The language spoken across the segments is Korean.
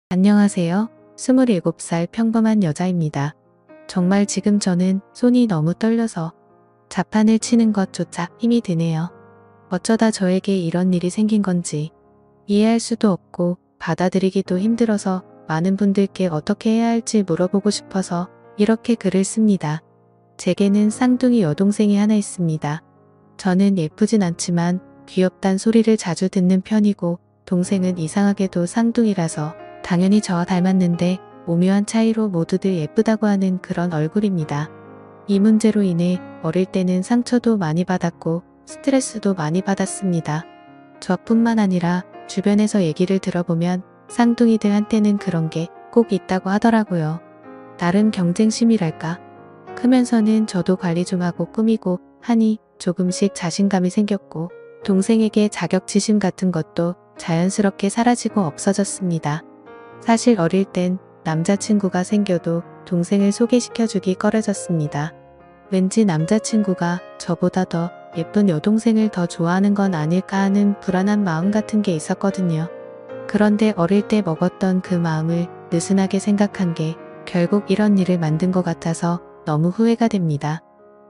안녕하세요. 27살 평범한 여자입니다. 정말 지금 저는 손이 너무 떨려서 자판을 치는 것조차 힘이 드네요. 어쩌다 저에게 이런 일이 생긴 건지 이해할 수도 없고 받아들이기도 힘들어서 많은 분들께 어떻게 해야 할지 물어보고 싶어서 이렇게 글을 씁니다. 제게는 쌍둥이 여동생이 하나 있습니다. 저는 예쁘진 않지만 귀엽단 소리를 자주 듣는 편이고 동생은 이상하게도 쌍둥이라서 당연히 저와 닮았는데 오묘한 차이로 모두들 예쁘다고 하는 그런 얼굴입니다. 이 문제로 인해 어릴 때는 상처도 많이 받았고 스트레스도 많이 받았습니다. 저뿐만 아니라 주변에서 얘기를 들어보면 쌍둥이들한테는 그런 게 꼭 있다고 하더라고요. 나름 경쟁심이랄까? 크면서는 저도 관리 좀 하고 꾸미고 하니 조금씩 자신감이 생겼고 동생에게 자격지심 같은 것도 자연스럽게 사라지고 없어졌습니다. 사실 어릴 땐 남자친구가 생겨도 동생을 소개시켜주기 꺼려졌습니다. 왠지 남자친구가 저보다 더 예쁜 여동생을 더 좋아하는 건 아닐까 하는 불안한 마음 같은 게 있었거든요. 그런데 어릴 때 먹었던 그 마음을 느슨하게 생각한 게 결국 이런 일을 만든 것 같아서 너무 후회가 됩니다.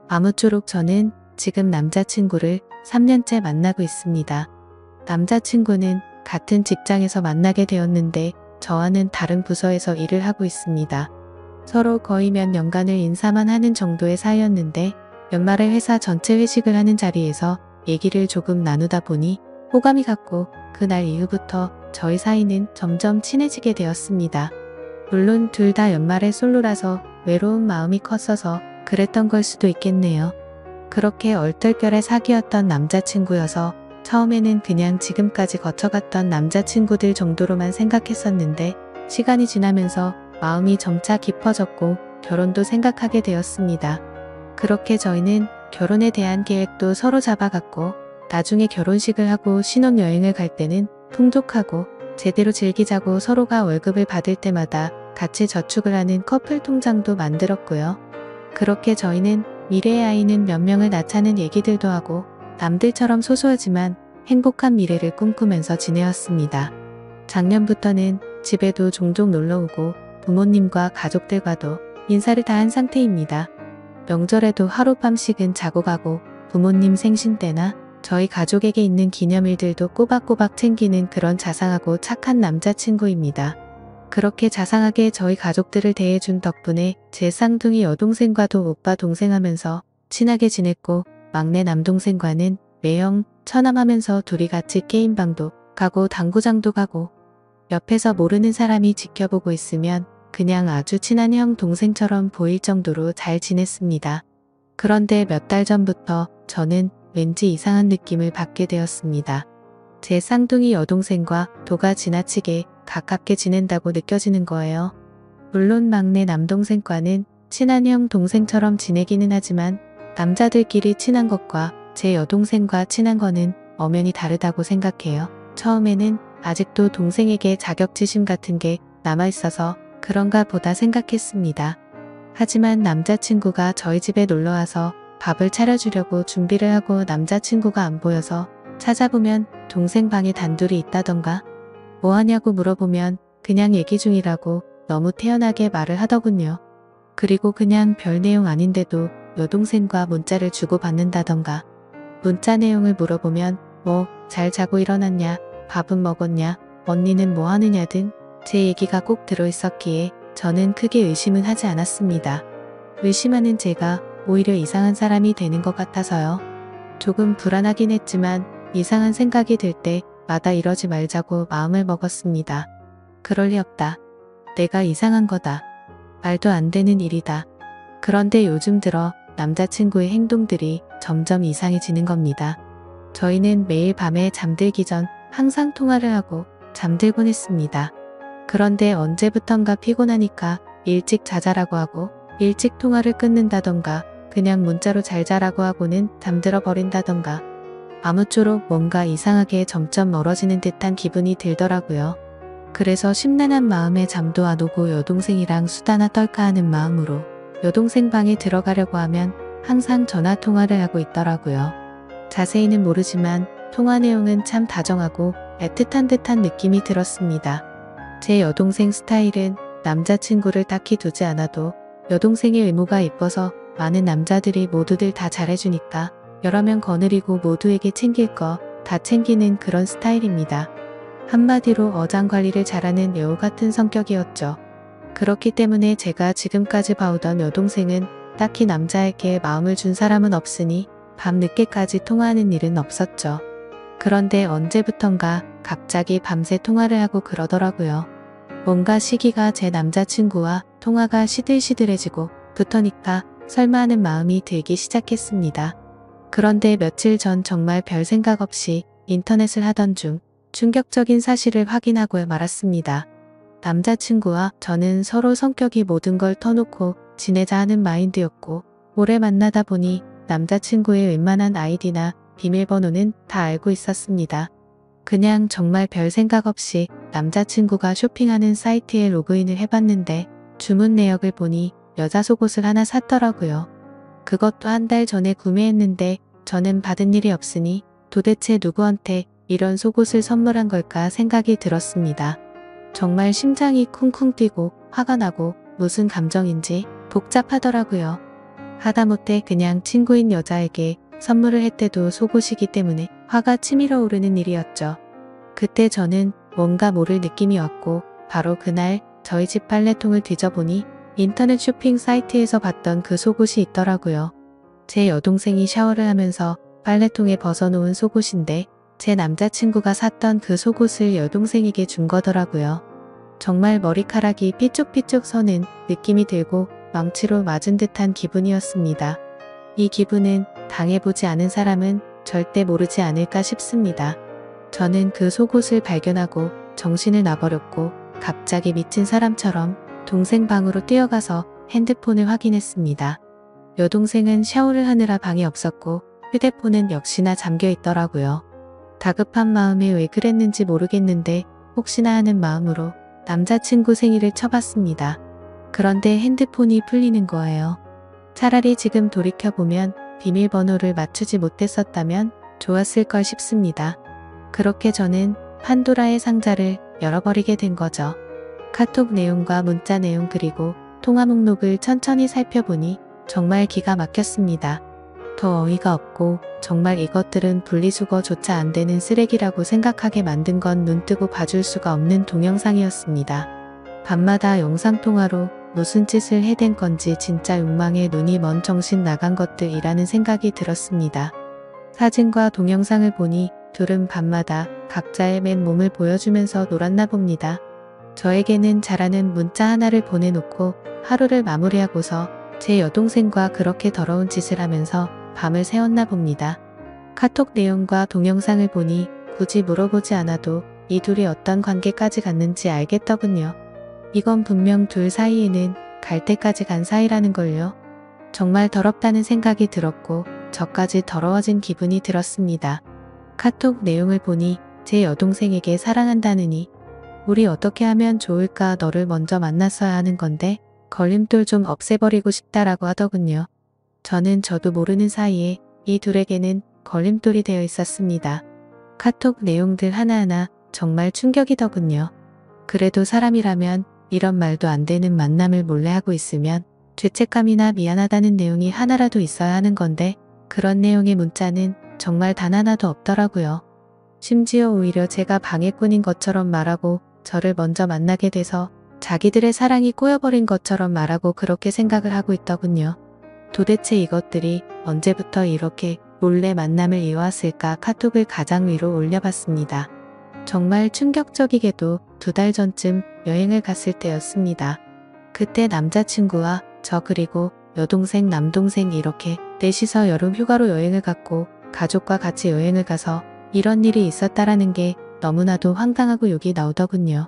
아무쪼록 저는 지금 남자친구를 3년째 만나고 있습니다. 남자친구는 같은 직장에서 만나게 되었는데 저와는 다른 부서에서 일을 하고 있습니다. 서로 거의 몇 년간을 인사만 하는 정도의 사이였는데 연말에 회사 전체 회식을 하는 자리에서 얘기를 조금 나누다 보니 호감이 갔고 그날 이후부터 저희 사이는 점점 친해지게 되었습니다. 물론 둘 다 연말에 솔로라서 외로운 마음이 컸어서 그랬던 걸 수도 있겠네요. 그렇게 얼떨결에 사귀었던 남자친구여서 처음에는 그냥 지금까지 거쳐갔던 남자친구들 정도로만 생각했었는데 시간이 지나면서 마음이 점차 깊어졌고 결혼도 생각하게 되었습니다. 그렇게 저희는 결혼에 대한 계획도 서로 잡아갔고 나중에 결혼식을 하고 신혼여행을 갈 때는 풍족하고 제대로 즐기자고 서로가 월급을 받을 때마다 같이 저축을 하는 커플 통장도 만들었고요. 그렇게 저희는 미래의 아이는 몇 명을 낳자는 얘기들도 하고 남들처럼 소소하지만 행복한 미래를 꿈꾸면서 지내왔습니다. 작년부터는 집에도 종종 놀러오고 부모님과 가족들과도 인사를 다 한 상태입니다. 명절에도 하룻밤씩은 자고 가고 부모님 생신 때나 저희 가족에게 있는 기념일들도 꼬박꼬박 챙기는 그런 자상하고 착한 남자친구입니다. 그렇게 자상하게 저희 가족들을 대해준 덕분에 제 쌍둥이 여동생과도 오빠 동생 하면서 친하게 지냈고 막내 남동생과는 매형 처남하면서 둘이 같이 게임방도 가고 당구장도 가고 옆에서 모르는 사람이 지켜보고 있으면 그냥 아주 친한 형 동생처럼 보일 정도로 잘 지냈습니다. 그런데 몇 달 전부터 저는 왠지 이상한 느낌을 받게 되었습니다. 제 쌍둥이 여동생과 도가 지나치게 가깝게 지낸다고 느껴지는 거예요. 물론 막내 남동생과는 친한 형 동생처럼 지내기는 하지만 남자들끼리 친한 것과 제 여동생과 친한 거는 엄연히 다르다고 생각해요. 처음에는 아직도 동생에게 자격지심 같은 게 남아있어서 그런가 보다 생각했습니다. 하지만 남자친구가 저희 집에 놀러와서 밥을 차려주려고 준비를 하고 남자친구가 안 보여서 찾아보면 동생 방에 단둘이 있다던가 뭐하냐고 물어보면 그냥 얘기 중이라고 너무 태연하게 말을 하더군요. 그리고 그냥 별 내용 아닌데도 여동생과 문자를 주고받는다던가 문자 내용을 물어보면 뭐 잘 자고 일어났냐, 밥은 먹었냐, 언니는 뭐 하느냐 등 제 얘기가 꼭 들어있었기에 저는 크게 의심은 하지 않았습니다. 의심하는 제가 오히려 이상한 사람이 되는 것 같아서요. 조금 불안하긴 했지만 이상한 생각이 들 때마다 이러지 말자고 마음을 먹었습니다. 그럴 리 없다. 내가 이상한 거다. 말도 안 되는 일이다. 그런데 요즘 들어 남자친구의 행동들이 점점 이상해지는 겁니다. 저희는 매일 밤에 잠들기 전 항상 통화를 하고 잠들곤 했습니다. 그런데 언제부턴가 피곤하니까 일찍 자자라고 하고 일찍 통화를 끊는다던가 그냥 문자로 잘 자라고 하고는 잠들어 버린다던가 아무쪼록 뭔가 이상하게 점점 멀어지는 듯한 기분이 들더라고요. 그래서 심란한 마음에 잠도 안 오고 여동생이랑 수다나 떨까 하는 마음으로 여동생 방에 들어가려고 하면 항상 전화통화를 하고 있더라고요. 자세히는 모르지만 통화 내용은 참 다정하고 애틋한 듯한 느낌이 들었습니다. 제 여동생 스타일은 남자친구를 딱히 두지 않아도 여동생의 외모가 예뻐서 많은 남자들이 모두들 다 잘해주니까 여러 명 거느리고 모두에게 챙길 거 다 챙기는 그런 스타일입니다. 한마디로 어장관리를 잘하는 여우 같은 성격이었죠. 그렇기 때문에 제가 지금까지 봐오던 여동생은 딱히 남자에게 마음을 준 사람은 없으니 밤늦게까지 통화하는 일은 없었죠. 그런데 언제부턴가 갑자기 밤새 통화를 하고 그러더라고요. 뭔가 시기가 제 남자친구와 통화가 시들시들해지고 붙으니까 설마 하는 마음이 들기 시작했습니다. 그런데 며칠 전 정말 별 생각 없이 인터넷을 하던 중 충격적인 사실을 확인하고 말았습니다. 남자친구와 저는 서로 성격이 모든 걸 터놓고 지내자 하는 마인드였고 오래 만나다 보니 남자친구의 웬만한 아이디나 비밀번호는 다 알고 있었습니다. 그냥 정말 별 생각 없이 남자친구가 쇼핑하는 사이트에 로그인을 해봤는데 주문 내역을 보니 여자 속옷을 하나 샀더라고요. 그것도 한 달 전에 구매했는데 저는 받은 일이 없으니 도대체 누구한테 이런 속옷을 선물한 걸까 생각이 들었습니다. 정말 심장이 쿵쿵 뛰고 화가 나고 무슨 감정인지 복잡하더라고요. 하다못해 그냥 친구인 여자에게 선물을 했대도 속옷이기 때문에 화가 치밀어 오르는 일이었죠. 그때 저는 뭔가 모를 느낌이 왔고 바로 그날 저희 집 빨래통을 뒤져보니 인터넷 쇼핑 사이트에서 봤던 그 속옷이 있더라고요. 제 여동생이 샤워를 하면서 빨래통에 벗어놓은 속옷인데 제 남자친구가 샀던 그 속옷을 여동생에게 준 거더라고요. 정말 머리카락이 삐쭉삐쭉 서는 느낌이 들고 망치로 맞은 듯한 기분이었습니다. 이 기분은 당해보지 않은 사람은 절대 모르지 않을까 싶습니다. 저는 그 속옷을 발견하고 정신을 놔버렸고 갑자기 미친 사람처럼 동생 방으로 뛰어가서 핸드폰을 확인했습니다. 여동생은 샤워를 하느라 방에 없었고 휴대폰은 역시나 잠겨 있더라고요. 다급한 마음에 왜 그랬는지 모르겠는데 혹시나 하는 마음으로 남자친구 생일을 쳐봤습니다. 그런데 핸드폰이 풀리는 거예요. 차라리 지금 돌이켜보면 비밀번호를 맞추지 못했었다면 좋았을 걸 싶습니다. 그렇게 저는 판도라의 상자를 열어버리게 된 거죠. 카톡 내용과 문자 내용 그리고 통화 목록을 천천히 살펴보니 정말 기가 막혔습니다. 더 어이가 없고 정말 이것들은 분리수거조차 안 되는 쓰레기라고 생각하게 만든 건 눈뜨고 봐줄 수가 없는 동영상이었습니다. 밤마다 영상통화로 무슨 짓을 해댄 건지 진짜 욕망에 눈이 먼 정신 나간 것들이라는 생각이 들었습니다. 사진과 동영상을 보니 둘은 밤마다 각자의 맨몸을 보여주면서 놀았나 봅니다. 저에게는 잘하는 문자 하나를 보내놓고 하루를 마무리하고서 제 여동생과 그렇게 더러운 짓을 하면서 밤을 새웠나 봅니다. 카톡 내용과 동영상을 보니 굳이 물어보지 않아도 이 둘이 어떤 관계까지 갔는지 알겠더군요. 이건 분명 둘 사이에는 갈 때까지 간 사이라는 걸요. 정말 더럽다는 생각이 들었고 저까지 더러워진 기분이 들었습니다. 카톡 내용을 보니 제 여동생에게 사랑한다느니 우리 어떻게 하면 좋을까 너를 먼저 만났어야 하는 건데 걸림돌 좀 없애버리고 싶다라고 하더군요. 저도 모르는 사이에 이 둘에게는 걸림돌이 되어 있었습니다. 카톡 내용들 하나하나 정말 충격이더군요. 그래도 사람이라면 이런 말도 안 되는 만남을 몰래 하고 있으면 죄책감이나 미안하다는 내용이 하나라도 있어야 하는 건데 그런 내용의 문자는 정말 단 하나도 없더라고요. 심지어 오히려 제가 방해꾼인 것처럼 말하고 저를 먼저 만나게 돼서 자기들의 사랑이 꼬여버린 것처럼 말하고 그렇게 생각을 하고 있더군요. 도대체 이것들이 언제부터 이렇게 몰래 만남을 이어왔을까 카톡을 가장 위로 올려봤습니다. 정말 충격적이게도 2달 전쯤 여행을 갔을 때였습니다. 그때 남자친구와 저 그리고 여동생 남동생 이렇게 넷이서 여름 휴가로 여행을 갔고 가족과 같이 여행을 가서 이런 일이 있었다라는 게 너무나도 황당하고 욕이 나오더군요.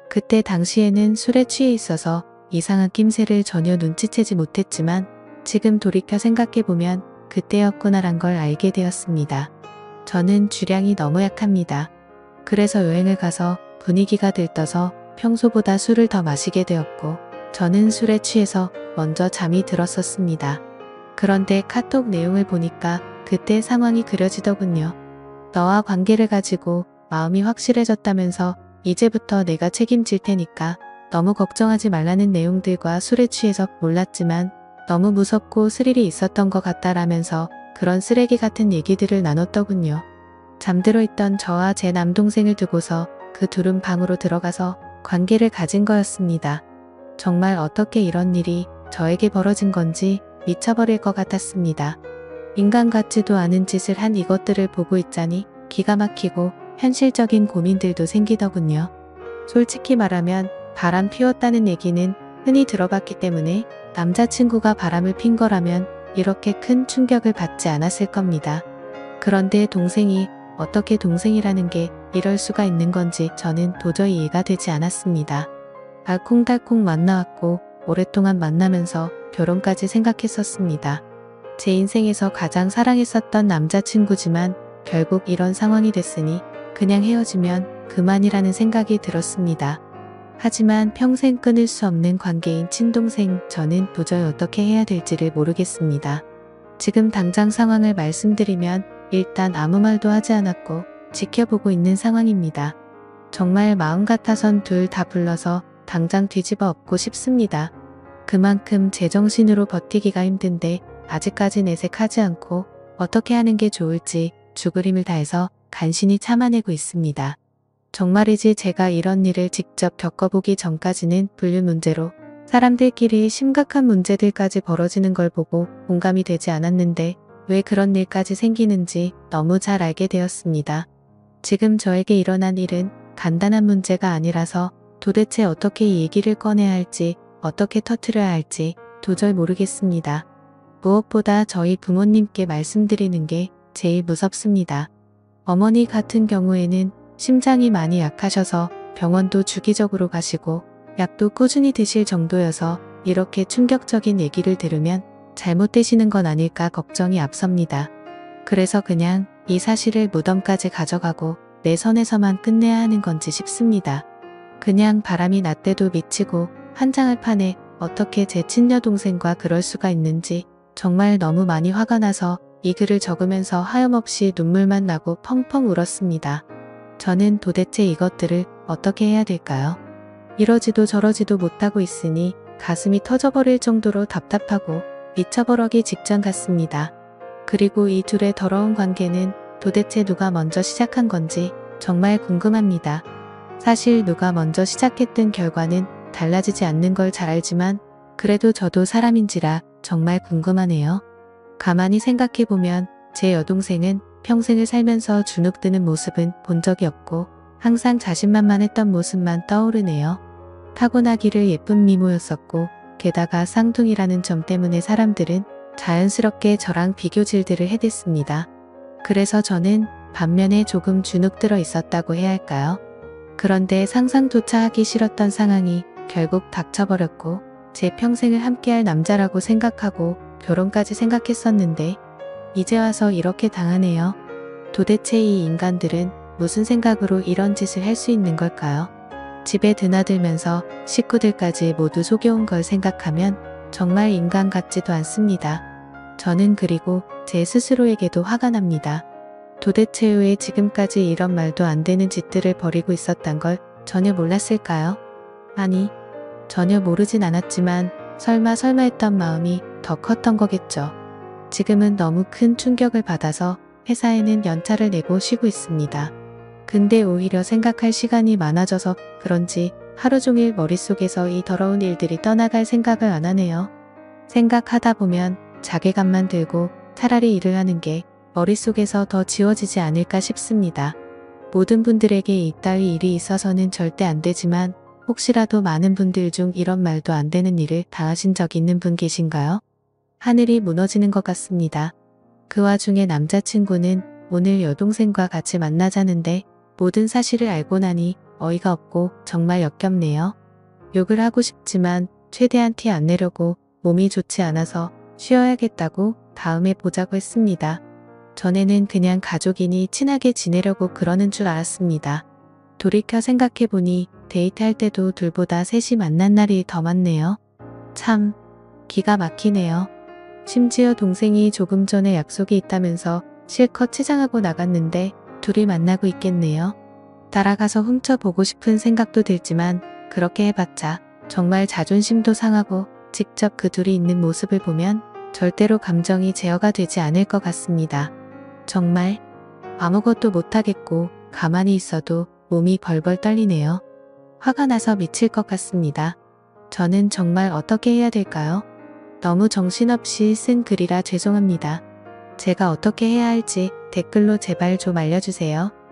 그때 당시에는 술에 취해 있어서 이상한 낌새를 전혀 눈치채지 못했지만 지금 돌이켜 생각해보면 그때였구나란 걸 알게 되었습니다. 저는 주량이 너무 약합니다. 그래서 여행을 가서 분위기가 들떠서 평소보다 술을 더 마시게 되었고 저는 술에 취해서 먼저 잠이 들었었습니다. 그런데 카톡 내용을 보니까 그때 상황이 그려지더군요. 너와 관계를 가지고 마음이 확실해졌다면서 이제부터 내가 책임질 테니까 너무 걱정하지 말라는 내용들과 술에 취해서 몰랐지만 너무 무섭고 스릴이 있었던 것 같다라면서 그런 쓰레기 같은 얘기들을 나눴더군요. 잠들어 있던 저와 제 남동생을 두고서 그 둘은 방으로 들어가서 관계를 가진 거였습니다. 정말 어떻게 이런 일이 저에게 벌어진 건지 미쳐버릴 것 같았습니다. 인간 같지도 않은 짓을 한 이것들을 보고 있자니 기가 막히고 현실적인 고민들도 생기더군요. 솔직히 말하면 바람 피웠다는 얘기는 흔히 들어봤기 때문에 남자친구가 바람을 핀 거라면 이렇게 큰 충격을 받지 않았을 겁니다. 그런데 동생이 어떻게 동생이라는 게 이럴 수가 있는 건지 저는 도저히 이해가 되지 않았습니다. 알콩달콩 만나왔고 오랫동안 만나면서 결혼까지 생각했었습니다. 제 인생에서 가장 사랑했었던 남자친구지만 결국 이런 상황이 됐으니 그냥 헤어지면 그만이라는 생각이 들었습니다. 하지만 평생 끊을 수 없는 관계인 친동생, 저는 도저히 어떻게 해야 될지를 모르겠습니다. 지금 당장 상황을 말씀드리면 일단 아무 말도 하지 않았고 지켜보고 있는 상황입니다. 정말 마음 같아선 둘 다 불러서 당장 뒤집어 엎고 싶습니다. 그만큼 제정신으로 버티기가 힘든데 아직까지 내색하지 않고 어떻게 하는 게 좋을지 죽을 힘을 다해서 간신히 참아내고 있습니다. 정말이지 제가 이런 일을 직접 겪어보기 전까지는 분류 문제로 사람들끼리 심각한 문제들까지 벌어지는 걸 보고 공감이 되지 않았는데 왜 그런 일까지 생기는지 너무 잘 알게 되었습니다. 지금 저에게 일어난 일은 간단한 문제가 아니라서 도대체 어떻게 이 얘기를 꺼내야 할지 어떻게 터뜨려야 할지 도저히 모르겠습니다. 무엇보다 저희 부모님께 말씀드리는 게 제일 무섭습니다. 어머니 같은 경우에는 심장이 많이 약하셔서 병원도 주기적으로 가시고 약도 꾸준히 드실 정도여서 이렇게 충격적인 얘기를 들으면 잘못되시는 건 아닐까 걱정이 앞섭니다. 그래서 그냥 이 사실을 무덤까지 가져가고 내 선에서만 끝내야 하는 건지 싶습니다. 그냥 바람이 났대도 미치고 한장을 파네 어떻게 제 친여동생과 그럴 수가 있는지 정말 너무 많이 화가 나서 이 글을 적으면서 하염없이 눈물만 나고 펑펑 울었습니다. 저는 도대체 이것들을 어떻게 해야 될까요? 이러지도 저러지도 못하고 있으니 가슴이 터져버릴 정도로 답답하고 미쳐버리기 직전 같습니다. 그리고 이 둘의 더러운 관계는 도대체 누가 먼저 시작한 건지 정말 궁금합니다. 사실 누가 먼저 시작했든 결과는 달라지지 않는 걸 잘 알지만 그래도 저도 사람인지라 정말 궁금하네요. 가만히 생각해보면 제 여동생은 평생을 살면서 주눅드는 모습은 본 적이 없고 항상 자신만만했던 모습만 떠오르네요. 타고나기를 예쁜 미모였었고 게다가 쌍둥이라는 점 때문에 사람들은 자연스럽게 저랑 비교질들을 해댔습니다. 그래서 저는 반면에 조금 주눅들어 있었다고 해야 할까요? 그런데 상상조차 하기 싫었던 상황이 결국 닥쳐버렸고 제 평생을 함께할 남자라고 생각하고 결혼까지 생각했었는데 이제 와서 이렇게 당하네요. 도대체 이 인간들은 무슨 생각으로 이런 짓을 할 수 있는 걸까요? 집에 드나들면서 식구들까지 모두 속여온 걸 생각하면 정말 인간 같지도 않습니다. 저는 그리고 제 스스로에게도 화가 납니다. 도대체 왜 지금까지 이런 말도 안 되는 짓들을 벌이고 있었단 걸 전혀 몰랐을까요? 아니, 전혀 모르진 않았지만 설마 했던 마음이 더 컸던 거겠죠. 지금은 너무 큰 충격을 받아서 회사에는 연차를 내고 쉬고 있습니다. 근데 오히려 생각할 시간이 많아져서 그런지 하루 종일 머릿속에서 이 더러운 일들이 떠나갈 생각을 안 하네요. 생각하다 보면 자괴감만 들고 차라리 일을 하는 게 머릿속에서 더 지워지지 않을까 싶습니다. 모든 분들에게 이따위 일이 있어서는 절대 안 되지만 혹시라도 많은 분들 중 이런 말도 안 되는 일을 당하신 적 있는 분 계신가요? 하늘이 무너지는 것 같습니다. 그 와중에 남자친구는 오늘 여동생과 같이 만나자는데 모든 사실을 알고 나니 어이가 없고 정말 역겹네요. 욕을 하고 싶지만 최대한 티 안 내려고 몸이 좋지 않아서 쉬어야겠다고 다음에 보자고 했습니다. 전에는 그냥 가족이니 친하게 지내려고 그러는 줄 알았습니다. 돌이켜 생각해보니 데이트할 때도 둘보다 셋이 만난 날이 더 많네요. 참 기가 막히네요. 심지어 동생이 조금 전에 약속이 있다면서 실컷 치장하고 나갔는데 둘이 만나고 있겠네요. 따라가서 훔쳐보고 싶은 생각도 들지만 그렇게 해봤자 정말 자존심도 상하고 직접 그 둘이 있는 모습을 보면 절대로 감정이 제어가 되지 않을 것 같습니다. 정말 아무것도 못하겠고 가만히 있어도 몸이 벌벌 떨리네요. 화가 나서 미칠 것 같습니다. 저는 정말 어떻게 해야 될까요? 너무 정신없이 쓴 글이라 죄송합니다. 제가 어떻게 해야 할지 댓글로 제발 좀 알려주세요.